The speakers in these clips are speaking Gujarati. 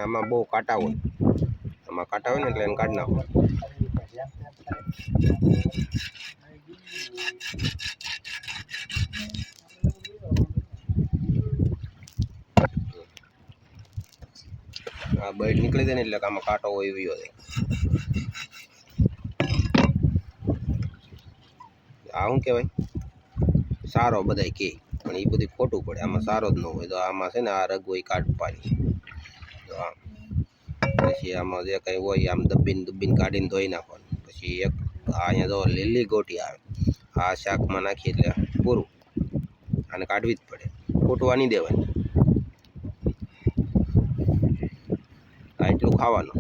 આમાં બહુ કાંટા હોય, આમાં કાંટા હોય ને એટલે એને કાઢી નાખો. આ બહાર નીકળી જાય ને એટલે આમાં કાંટો હોય એવી હોય. આ શું કહેવાય? સારો બધાય કહે, પણ એ બધી ખોટું પડે. આમાં સારો જ ન હોય. તો આમાં છે ને આ રગ હોય કાઢવાની. તો આમ પછી આમાં જે કંઈ હોય આમ દબીને કાઢીને ધોઈ નાખવાનું. પછી એક અહીંયા જો લીલી ગોટી આવે, આ શાકમાં નાખી એટલે પૂરું. આને કાઢવી જ પડે, ફૂટવા નહીં દેવાની. આ એટલું ખાવાનું.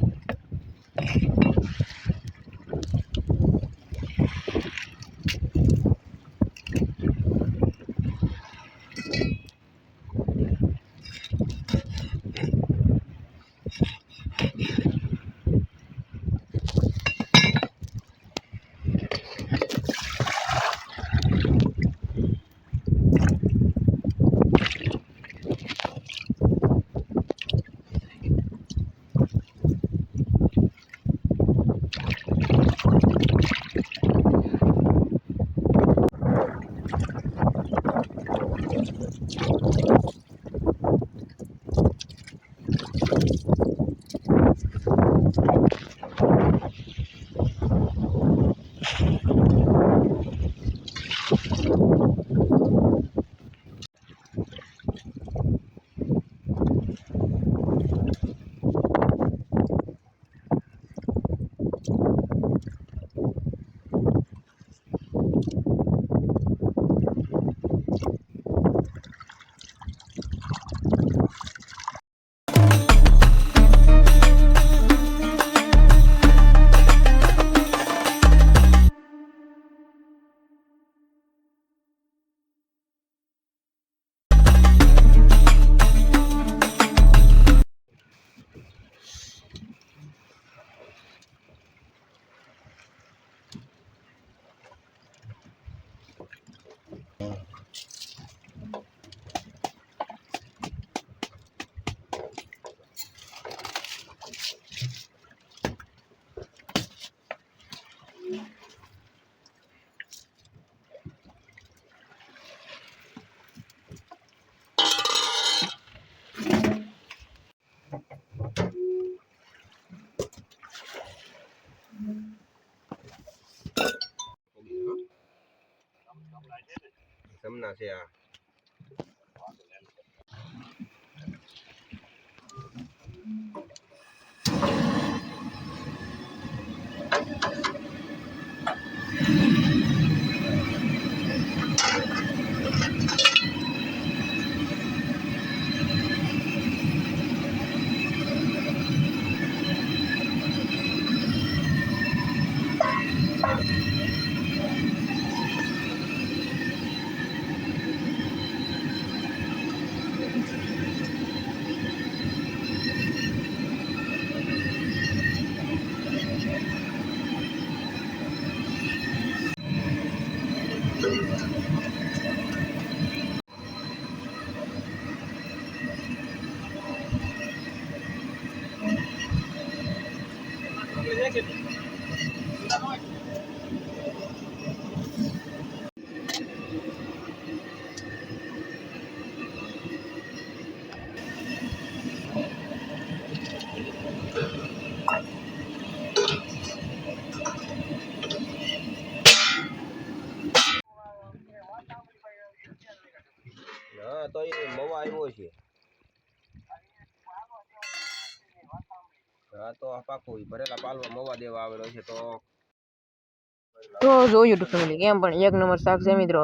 સમના છે આ. હા તો એ મવા આવ્યો છે. હા તો આ પાકું ભરેલા પાલવા મવા દેવા આવેલો છે. તો જોયું તો ફેમિલી કેમ પણ એક નંબર શાક છે મિત્રો.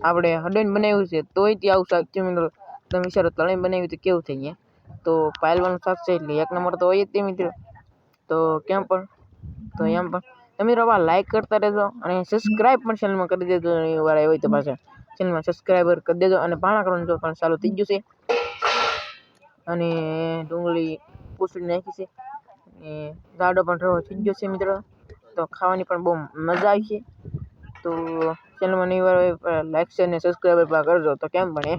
આપણે હડન બનાવ્યું છે તોય ત્યાં આવું શાક છે મિત્રો. તમે વિચારો તળીને બનાવ્યું તો કેવું થઈ ગયા. તો પાયલવાનું શાક છે એટલે એક નંબર તો હોય જ તે મિત્રો. તો કેમ પણ તો એમ પણ તો મિત્રો આવા લાઈક કરતા રહેજો અને સબસ્ક્રાઈબ પણ ચેનલમાં કરી દેજો. વાર હોય તો પાછા ચેનલમાં સબસ્ક્રાઈબર કરી દેજો અને ભાણા કરવાનું જો પણ ચાલુ થઈ ગયું છે. અને ડુંગળી પૂછડી નાખી છે અને જાડો પણ રવો થઈ ગયો છે મિત્રો. તો ખાવાની પણ બહુ મજા આવી છે. તો ચેનલમાં નહીં વાર હોય લાઈક શેર અને સબસ્ક્રાઈબર પણ કરજો તો કેમ ભણે.